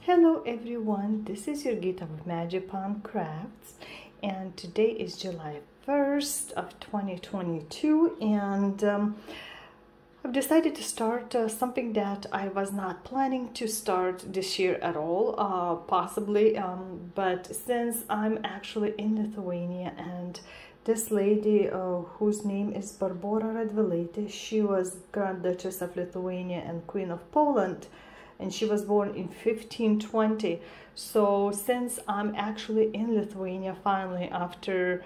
Hello everyone, this is Jurgita with Magic Palm Crafts, and today is July 1st of 2022, and I've decided to start something that I was not planning to start this year at all, possibly, but since I'm actually in Lithuania, and this lady whose name is Barbora Radvilaitė, she was Grand Duchess of Lithuania and Queen of Poland, and she was born in 1520. So since I'm actually in Lithuania finally after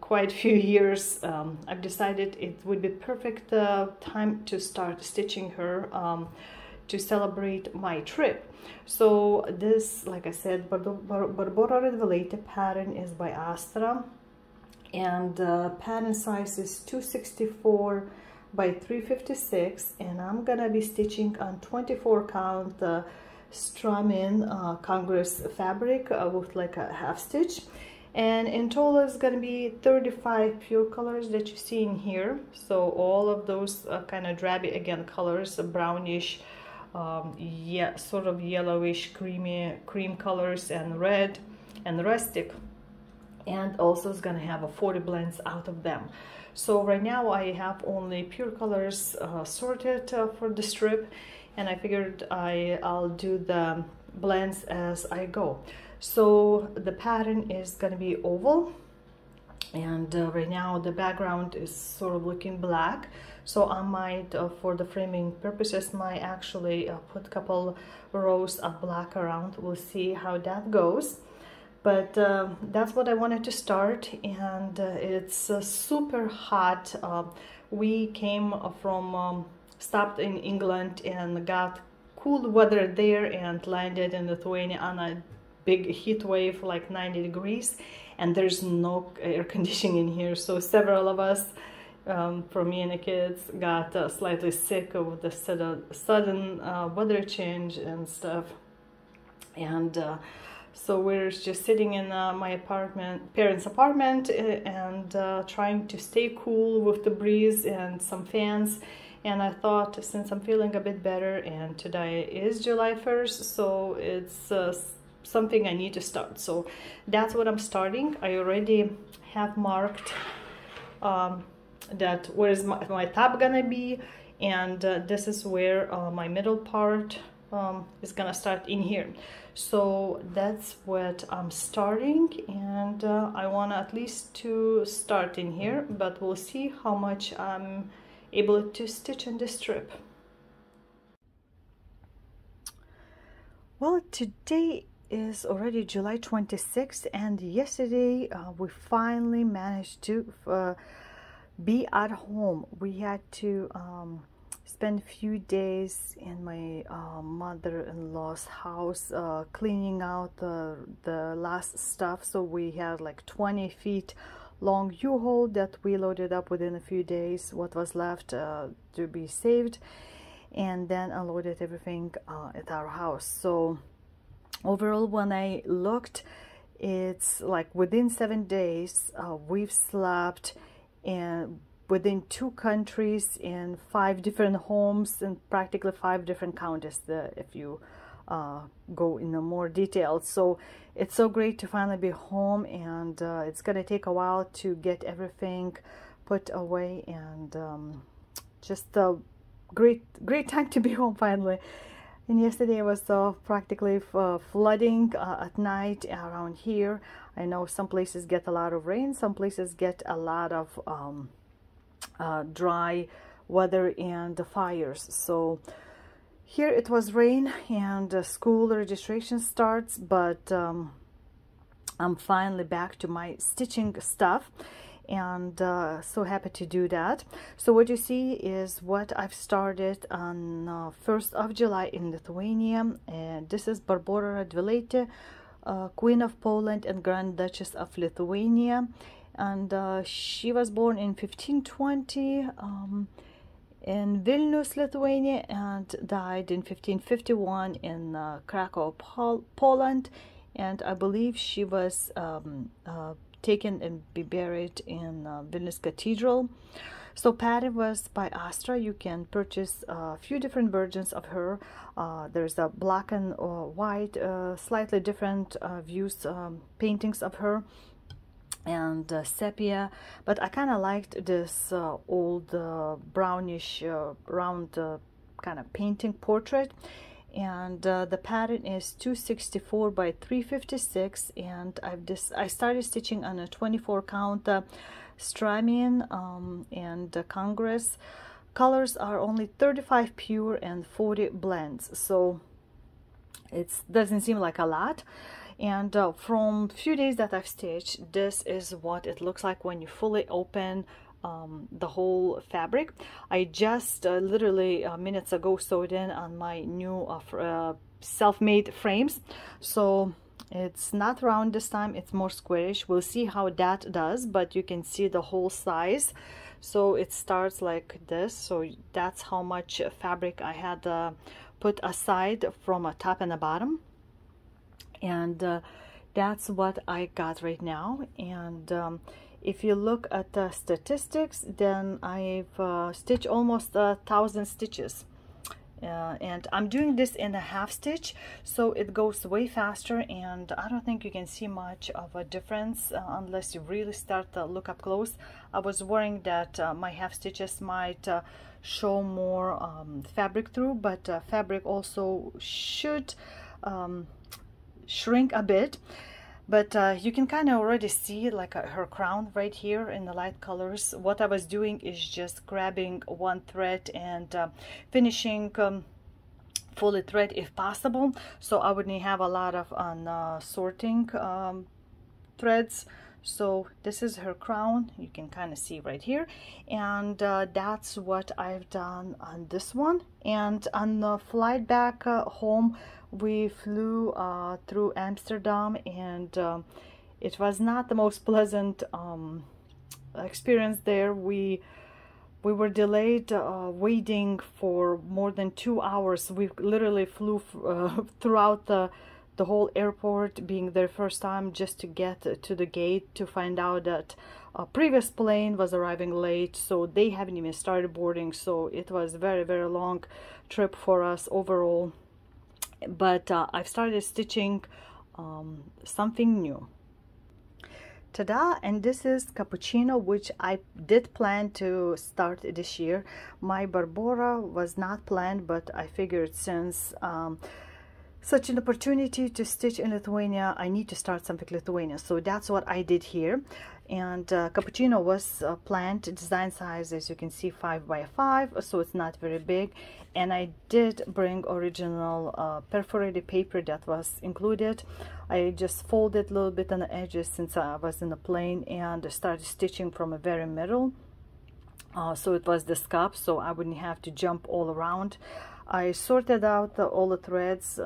quite a few years, I've decided it would be perfect time to start stitching her to celebrate my trip. So this, like I said, Barbora Radvilaitė pattern is by Astra, and pattern size is 264 by 356, and I'm gonna be stitching on 24 count strum-in Congress fabric with like a half stitch, and in total it's gonna be 35 pure colors that you see in here. So all of those kind of drabby again colors, brownish, yeah, sort of yellowish cream colors, and red and rustic, and also it's gonna have a 40 blends out of them. So right now I have only pure colors sorted for the strip, and I figured I'll do the blends as I go. So the pattern is gonna be oval, and right now the background is sort of looking black, so I might for the framing purposes might actually put a couple rows of black around. We'll see how that goes. But that's what I wanted to start, and it's super hot. We came from stopped in England and got cool weather there and landed in Lithuania on a big heat wave, like 90 degrees, and there's no air conditioning in here, so several of us, from me and the kids, got slightly sick of the sudden weather change and stuff. And so we're just sitting in my parents' apartment, and trying to stay cool with the breeze and some fans. And I thought, since I'm feeling a bit better, and today is July 1st, so it's something I need to start. So that's what I'm starting. I already have marked that where is my top gonna be, and this is where my middle part is gonna start in here. So that's what I'm starting, and I want at least to start in here, but we'll see how much I'm able to stitch on this strip. Well, today is already July 26th, and yesterday we finally managed to be at home. We had to spend a few days in my mother-in-law's house, cleaning out the last stuff. So we had like 20 feet long U-Haul that we loaded up within a few days, what was left to be saved, and then unloaded everything at our house. So overall, when I looked, it's like within 7 days we've slept in within 2 countries, in 5 different homes, and practically 5 different counties if you go into more details. So it's so great to finally be home, and it's gonna take a while to get everything put away, and just a great time to be home finally. And yesterday was practically flooding at night around here. I know some places get a lot of rain, some places get a lot of dry weather and fires. So here it was rain, and school registration starts, but I'm finally back to my stitching stuff, and so happy to do that. So what you see is what I've started on 1st of July in Lithuania, and this is Barbora Radvilaitė, Queen of Poland and Grand Duchess of Lithuania, and she was born in 1520 in Vilnius, Lithuania, and died in 1551 in Krakow, Poland. and I believe she was taken and be buried in Vilnius Cathedral. So Patty was by Astra. You can purchase a few different versions of her. There's a black and white, slightly different views, paintings of her, and sepia. But I kind of liked this old brownish round kind of painting portrait. And the pattern is 264 by 356, and I started stitching on a 24 count Stramian and Congress. Colors are only 35 pure and 40 blends, so it doesn't seem like a lot. And from few days that I've stitched, this is what it looks like when you fully open the whole fabric. I just literally minutes ago sewed in on my new self-made frames, so it's not round this time, it's more squarish. We'll see how that does, but you can see the whole size. So it starts like this, so that's how much fabric I had put aside from a top and a bottom, and that's what I got right now. And if you look at the statistics, then I've stitched almost 1,000 stitches. And I'm doing this in a half stitch, so it goes way faster, and I don't think you can see much of a difference unless you really start to look up close. I was worrying that my half stitches might show more fabric through, but fabric also should shrink a bit. But you can kind of already see like her crown right here in the light colors. What I was doing is just grabbing one thread and finishing fully thread if possible, so I wouldn't have a lot of sorting threads. So this is her crown, you can kind of see right here, and that's what I've done on this one. And on the flight back home, we flew through Amsterdam, and it was not the most pleasant experience there. We were delayed waiting for more than 2 hours. We literally flew throughout the whole airport, being their first time, just to get to the gate to find out that a previous plane was arriving late, so they haven't even started boarding. So it was a very, very long trip for us overall. But I've started stitching something new. Ta-da! And this is Cappuccino, which I did plan to start this year. My Barbora was not planned, but I figured since such an opportunity to stitch in Lithuania, I need to start something Lithuanian. So that's what I did here. And Cappuccino was planned, design size, as you can see, 5 by 5, so it's not very big. And I did bring original perforated paper that was included. I just folded a little bit on the edges since I was in a plane, and started stitching from the very middle. So it was this cup, so I wouldn't have to jump all around. I sorted out all the threads,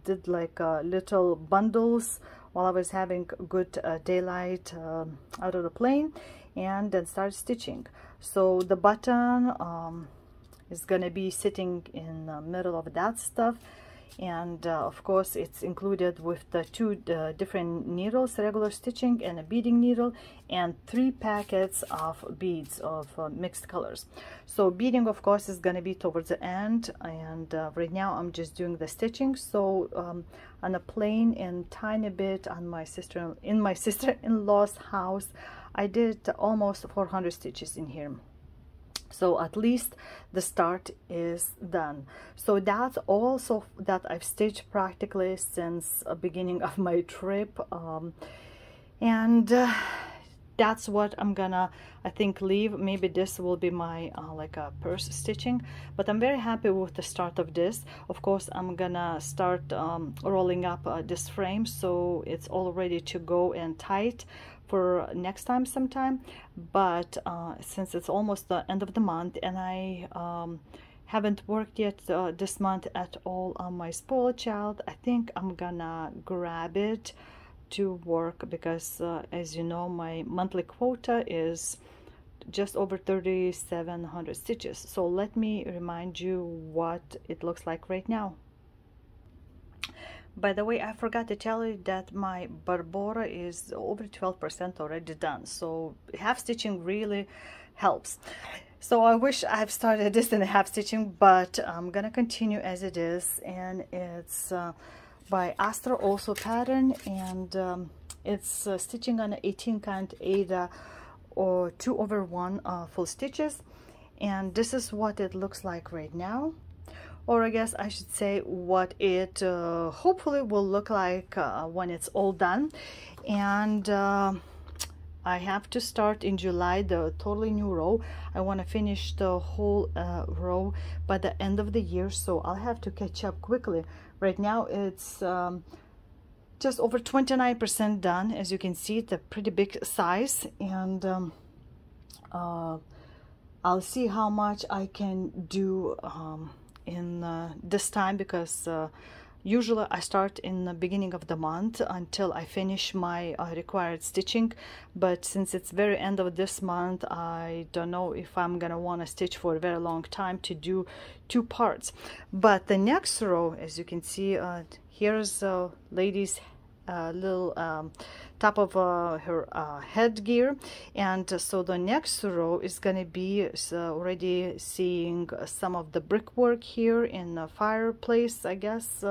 did like little bundles while I was having good daylight out of the plane, and then started stitching. So the button is gonna be sitting in the middle of that stuff, and of course it's included with the two different needles, regular stitching and a beading needle, and 3 packets of beads of mixed colors. So beading, of course, is going to be towards the end, and right now I'm just doing the stitching. So on a plain and tiny bit on my sister-in-law's house, I did almost 400 stitches in here. So at least the start is done. So that's also that I've stitched practically since the beginning of my trip, and that's what I'm gonna, I think, leave. Maybe this will be my like a purse stitching, but I'm very happy with the start of this. Of course, I'm gonna start rolling up this frame, so it's all ready to go and tight for next time sometime. But since it's almost the end of the month, and I haven't worked yet this month at all on my spoiled child, I think I'm gonna grab it to work, because as you know, my monthly quota is just over 3,700 stitches. So let me remind you what it looks like right now. By the way, I forgot to tell you that my Barbora is over 12% already done, so half stitching really helps. So I wish I've started this in a half stitching, but I'm gonna continue as it is, and it's by Astra also pattern, and it's stitching on an 18 count Ada or 2/1 full stitches, and this is what it looks like right now, or I guess I should say what it hopefully will look like when it's all done. And I have to start in July the totally new row. I want to finish the whole row by the end of the year, so I'll have to catch up quickly. Right now it's just over 29% done. As you can see, it's a pretty big size, and I'll see how much I can do in this time, because usually I start in the beginning of the month until I finish my required stitching, but since it's very end of this month, I don't know if I'm gonna want to stitch for a very long time to do 2 parts. But the next row, as you can see, here's a lady's little top of her headgear, and so the next row is gonna be already seeing some of the brickwork here in the fireplace, I guess,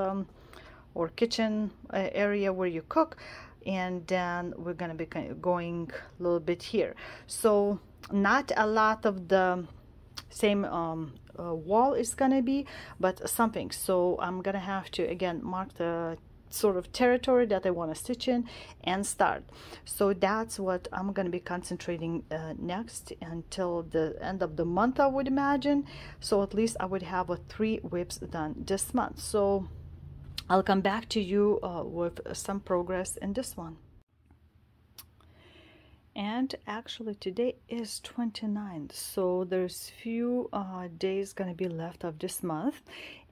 or kitchen area where you cook, and then we're gonna be going a little bit here. So not a lot of the same wall is gonna be, but something. So I'm gonna have to again mark the sort of territory that I want to stitch in and start. So that's what I'm going to be concentrating next until the end of the month, I would imagine. So at least I would have 3 whips done this month. So I'll come back to you with some progress in this one. And actually today is 29th, so there's few days gonna be left of this month,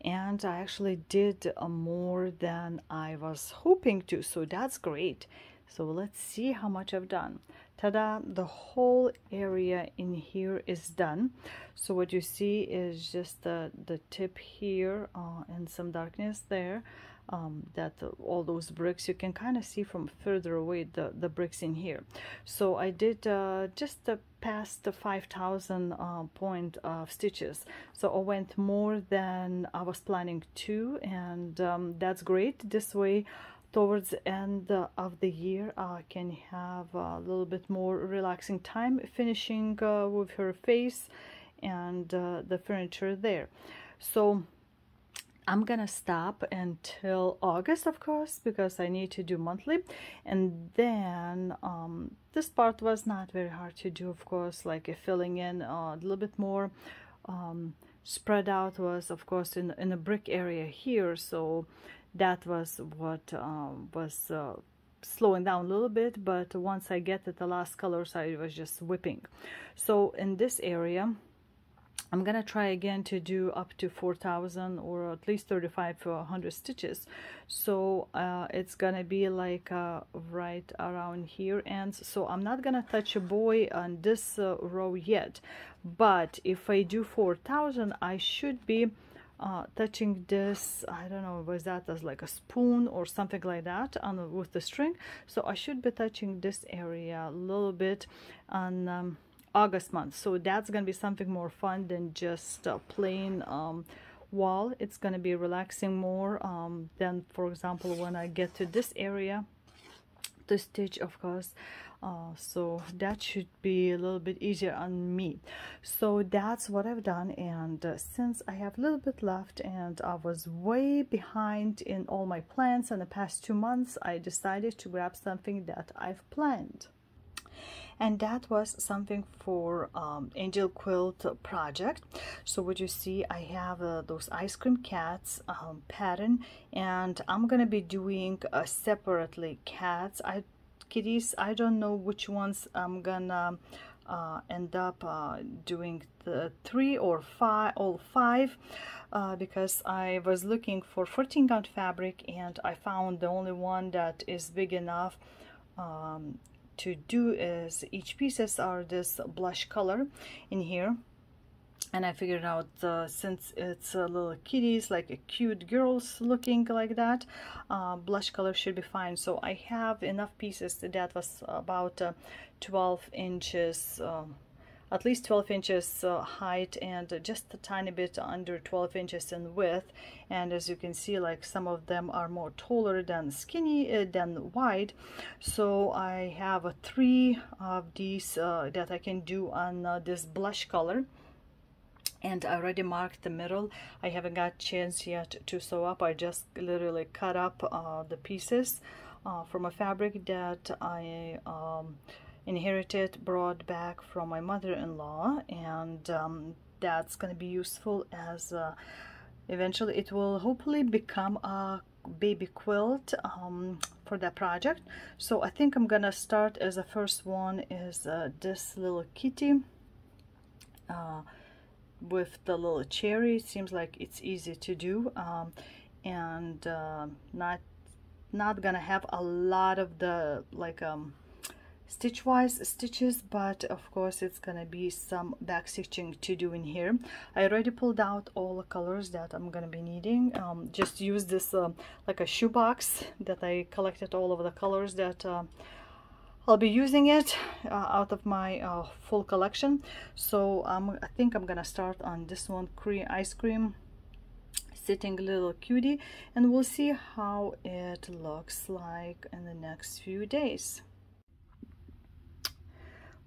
and I actually did more than I was hoping to, so that's great. So let's see how much I've done. Ta-da! The whole area in here is done. So what you see is just the tip here and some darkness there. That all those bricks you can kind of see from further away, the bricks in here. So I did just past the 5,000 point of stitches, so I went more than I was planning to, and that's great. This way towards the end of the year I can have a little bit more relaxing time finishing with her face and the furniture there. So I'm gonna stop until August, of course, because I need to do monthly. And then this part was not very hard to do, of course, like filling in a little bit more. Spread out was, of course, in the brick area here, so that was what was slowing down a little bit. But once I get to the last colors, I was just whipping. So in this area I'm gonna try again to do up to 4,000 or at least 3,500 stitches. So it's gonna be like right around here, and so I'm not gonna touch a boy on this row yet, but if I do 4,000 I should be touching this, I don't know, was that as like a spoon or something like that on with the string. So I should be touching this area a little bit on August month. So that's gonna be something more fun than just a plain wall. It's gonna be relaxing more than, for example, when I get to this area to stitch, of course. So that should be a little bit easier on me. So that's what I've done, and since I have a little bit left and I was way behind in all my plans in the past 2 months, I decided to grab something that I've planned. And that was something for Angel Quilt project. So what you see, I have those ice cream cats pattern, and I'm gonna be doing separately kitties. I don't know which ones I'm gonna end up doing, the 3 or 5, all 5, because I was looking for 14 count fabric and I found the only one that is big enough to do is each pieces are this blush color in here. And I figured out since it's little kitties, like a cute girls looking like that, blush color should be fine. So I have enough pieces that was about 12 inches, at least 12 inches height, and just a tiny bit under 12 inches in width. And as you can see, like some of them are more taller than skinny than wide. So I have 3 of these that I can do on this blush color. And I already marked the middle. I haven't got chance yet to sew up. I just literally cut up the pieces from a fabric that I inherited, brought back from my mother-in-law, and that's going to be useful as eventually it will hopefully become a baby quilt for that project. So I think I'm gonna start as the first one is this little kitty with the little cherry. It seems like it's easy to do, and not gonna have a lot of the like stitch-wise stitches, but of course it's gonna be some back stitching to do in here. I already pulled out all the colors that I'm gonna be needing. Just use this like a shoebox that I collected all of the colors that I'll be using it out of my full collection. So I think I'm gonna start on this one, ice cream sitting little cutie, and we'll see how it looks like in the next few days.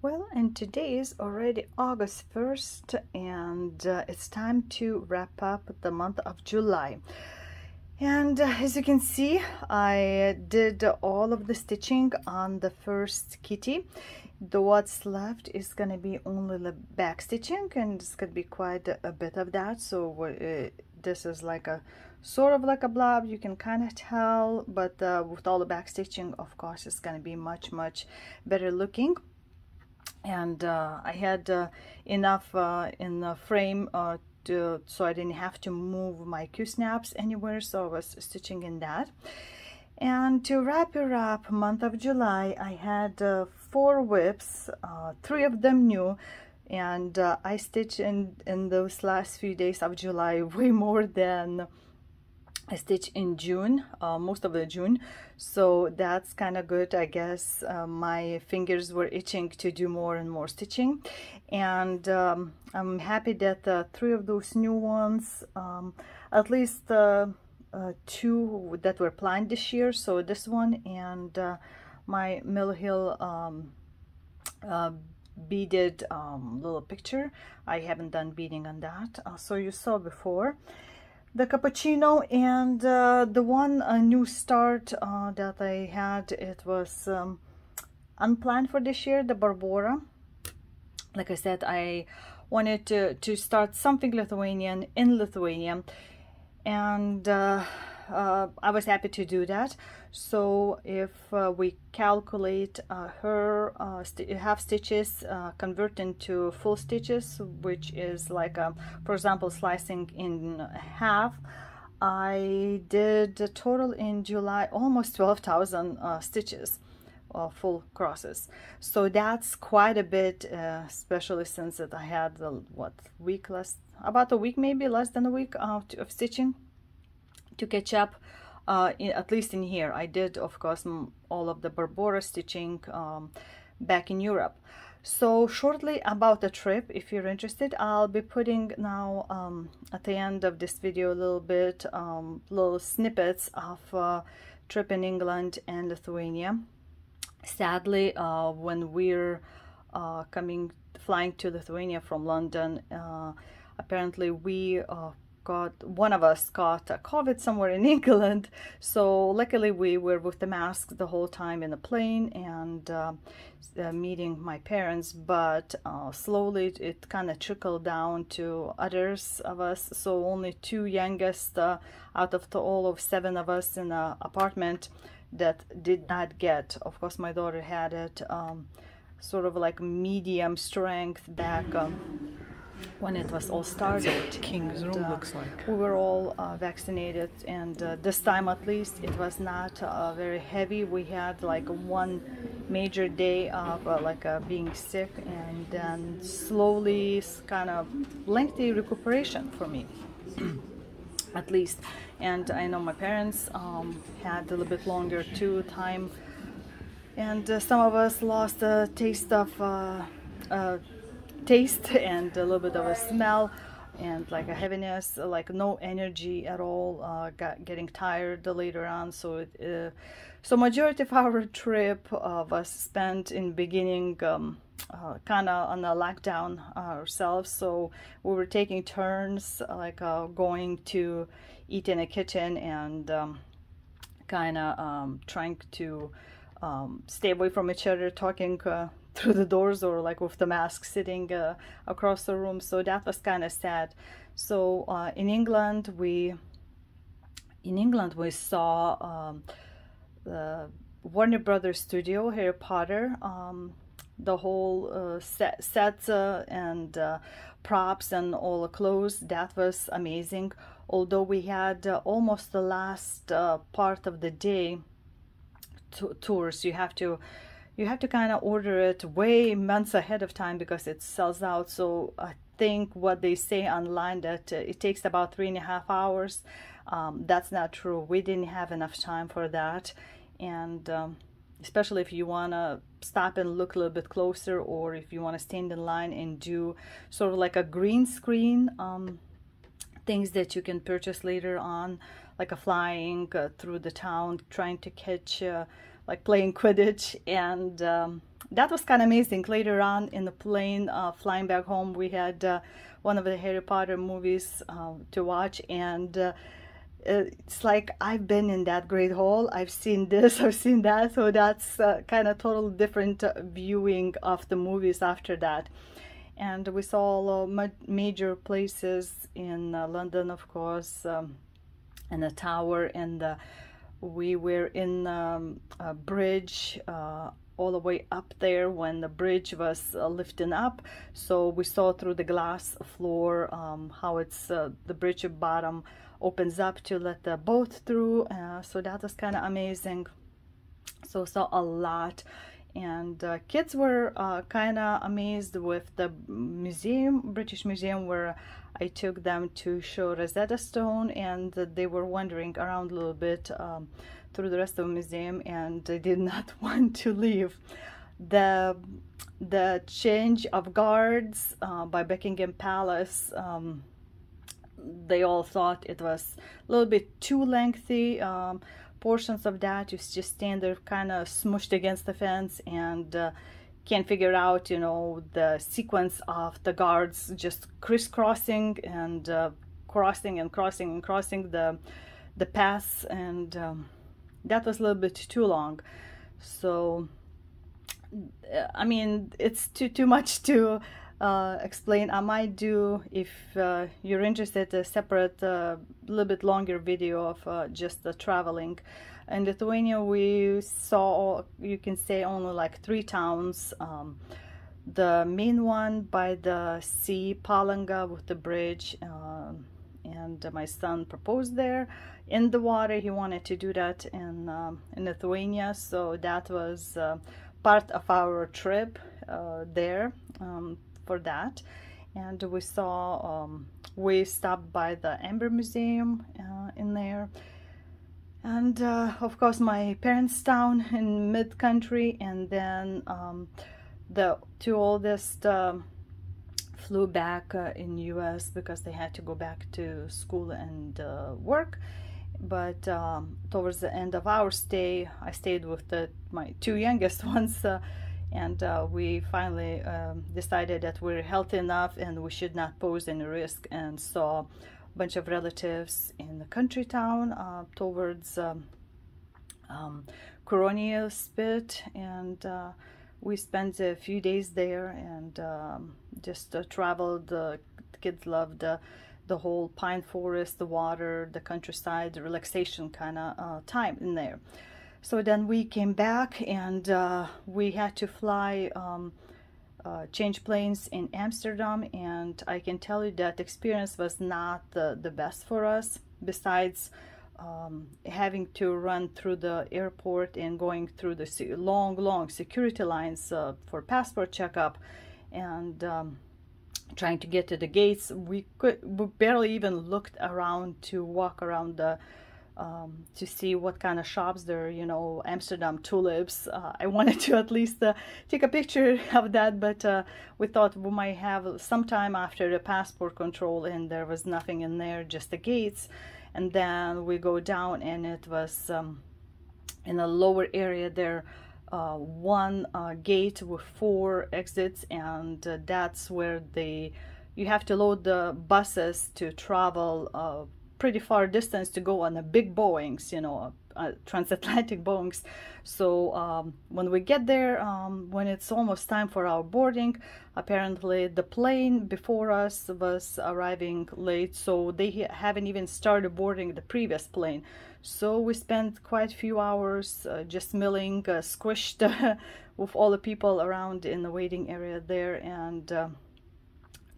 Well, and today is already August 1st, and it's time to wrap up the month of July. And as you can see, I did all of the stitching on the first kitty. What's left is going to be only the back stitching, and it's going to be quite a bit of that. So this is like a sort of like a blob, you can kind of tell, but with all the back stitching, of course, it's going to be much better looking. And I had enough in the frame so I didn't have to move my Q-snaps anywhere, so I was stitching in that. And to wrap it up, month of July, I had 4 whips, 3 of them new, and I stitched in those last few days of July way more than I stitched in June, most of the June, so that's kind of good. I guess my fingers were itching to do more and more stitching, and I'm happy that 3 of those new ones, at least 2 that were planned this year, so this one and my Mill Hill beaded little picture. I haven't done beading on that, so you saw before. The cappuccino, and the one new start that I had, it was unplanned for this year, the Barbora. Like I said, I wanted to start something Lithuanian in Lithuania, and I was happy to do that. So if we calculate her half stitches convert into full stitches, which is like for example slicing in half, I did a total in July almost 12,000 stitches, full crosses. So that's quite a bit, especially since that I had about a week, maybe less than a week of stitching to catch up. At least in here, I did, of course, all of the Barbora stitching back in Europe. So shortly about the trip, if you're interested, I'll be putting now at the end of this video a little bit, little snippets of trip in England and Lithuania. Sadly, when we're flying to Lithuania from London, apparently one of us got COVID somewhere in England, so luckily we were with the mask the whole time in the plane and meeting my parents, but slowly it kind of trickled down to others of us. So only 2 youngest out of all of 7 of us in the apartment that did not get. Of course, my daughter had it, sort of like medium strength back when it was all started. King's room looks like. We were all vaccinated, and this time at least it was not very heavy. We had like one major day of being sick, and then slowly kind of lengthy recuperation for me. At least. And I know my parents had a little bit longer too time, and some of us lost a taste of taste and a little bit of a smell, and like a heaviness, like no energy at all, getting tired later on. So so majority of our trip was spent in beginning kind of on a lockdown ourselves. So we were taking turns, going to eat in a kitchen, and kind of trying to stay away from each other, talking through the doors, or like with the mask, sitting across the room. So that was kind of sad. So in England we saw the Warner Brothers studio, Harry Potter, the whole sets and props and all the clothes. That was amazing. Although we had almost the last part of the day tours. You have to kind of order it way months ahead of time because it sells out. So I think what they say online that it takes about 3.5 hours. That's not true. We didn't have enough time for that, and especially if you want to stop and look a little bit closer, or if you want to stand in line and do sort of like a green screen things that you can purchase later on, like a flying through the town, trying to catch like playing Quidditch. And that was kind of amazing. Later on in the plane flying back home, we had one of the Harry Potter movies to watch, and it's like I've been in that Great Hall, I've seen this, I've seen that. So that's kind of total different viewing of the movies after that. And we saw major places in London, of course, and the Tower, and we were in a bridge all the way up there when the bridge was lifting up. So we saw through the glass floor how it's the bridge bottom opens up to let the boat through. So that was kind of amazing. So saw a lot. And kids were kind of amazed with the museum, British Museum, where I took them to show Rosetta Stone, and they were wandering around a little bit through the rest of the museum, and they did not want to leave. The change of guards by Buckingham Palace, they all thought it was a little bit too lengthy. Portions of that you just stand there kind of smushed against the fence, and can't figure out, you know, the sequence of the guards just crisscrossing and crossing the paths, and that was a little bit too long. So I mean, it's too much to explain. I might do, if you're interested, a separate little bit longer video of just the traveling. In Lithuania we saw, you can say, only like 3 towns. The main one by the sea, Palanga, with the bridge, and my son proposed there in the water. He wanted to do that in Lithuania, so that was part of our trip there for that. And we saw, we stopped by the Amber Museum in there, and of course my parents' town in mid-country, and then the 2 oldest flew back in US because they had to go back to school and work. But towards the end of our stay, I stayed with my 2 youngest ones, and we finally decided that we're healthy enough and we should not pose any risk, and saw a bunch of relatives in the country town towards Coronia Spit, and we spent a few days there, and just traveled. The kids loved the whole pine forest, the water, the countryside, the relaxation kind of time in there. So then we came back, and we had to fly change planes in Amsterdam, and I can tell you that experience was not the best for us. Besides having to run through the airport and going through the long security lines for passport checkup, and trying to get to the gates, we barely even looked around to walk around the to see what kind of shops there, you know, Amsterdam tulips. I wanted to at least take a picture of that, but we thought we might have some time after the passport control, and there was nothing in there, just the gates. And then we go down, and it was in a lower area there, one gate with 4 exits, and that's where you have to load the buses to travel pretty far distance to go on a big Boeings, you know, transatlantic Boeings. So when we get there, when it's almost time for our boarding, apparently the plane before us was arriving late, so they haven't even started boarding the previous plane. So we spent quite a few hours just milling, squished with all the people around in the waiting area there, and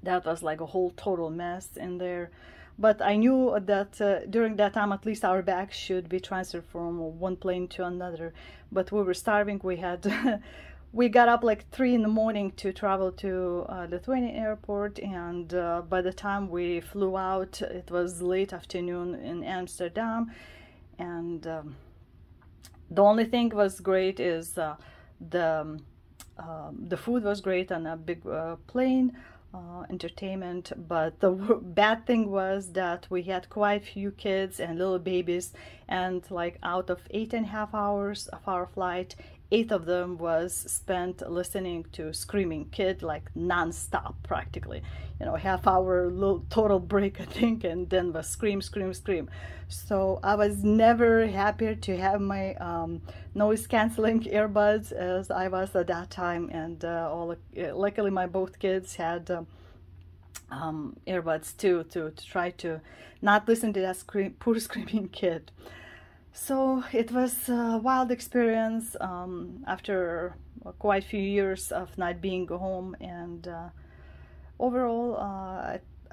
that was like a whole total mess in there. But I knew that during that time, at least our bags should be transferred from one plane to another. But we were starving. We had we got up like 3 in the morning to travel to Lithuanian airport, and by the time we flew out, it was late afternoon in Amsterdam. And the only thing was great is the food was great on a big plane. Entertainment, but the bad thing was that we had quite a few kids and little babies, and like out of 8.5 hours of our flight, 8 of them was spent listening to screaming kid, like non-stop practically, you know, half-hour little total break I think, and then was scream. So I was never happier to have my noise canceling earbuds as I was at that time, and luckily my both kids had earbuds too, to try to not listen to that poor screaming kid. So it was a wild experience after quite a few years of not being home, and overall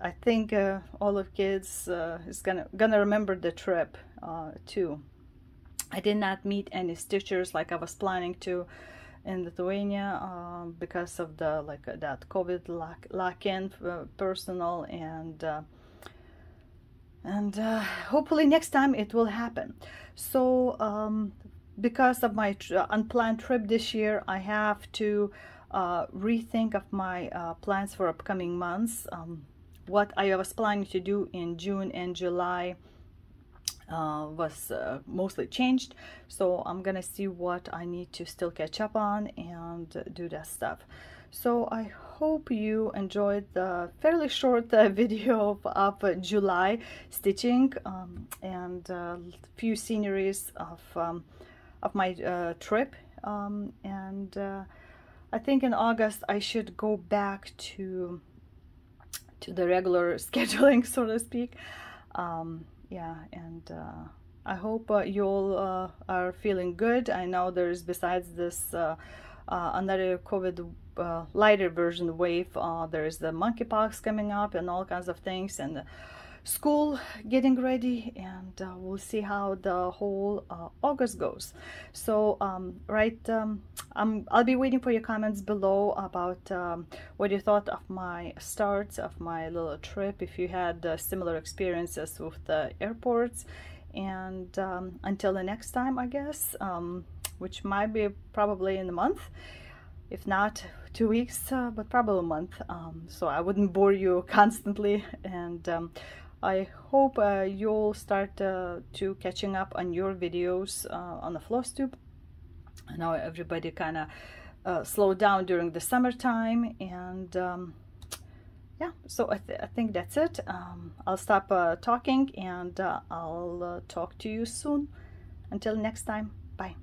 I think all of kids is gonna remember the trip too. I did not meet any stitchers like I was planning to in Lithuania because of the that COVID lock-in personal, and hopefully next time it will happen. So because of my unplanned trip this year, I have to rethink of my plans for upcoming months. What I was planning to do in June and July was mostly changed, so I'm gonna see what I need to still catch up on and do that stuff. So I hope you enjoyed the fairly short video of July stitching and a few sceneries of my trip, and I think in August I should go back to the regular scheduling, so to speak. Yeah, and I hope you all are feeling good. I know there's, besides this another COVID lighter version wave, there's the monkeypox coming up and all kinds of things, and school getting ready, and we'll see how the whole August goes. So I'll be waiting for your comments below about what you thought of my starts of my little trip, if you had similar experiences with the airports, and until the next time, I guess, which might be probably in a month, if not 2 weeks, but probably a month, so I wouldn't bore you constantly, and I hope you'll start to catching up on your videos on the floss tube. I know everybody kind of slowed down during the summertime, and yeah, so I think that's it. I'll stop talking, and I'll talk to you soon. Until next time, bye.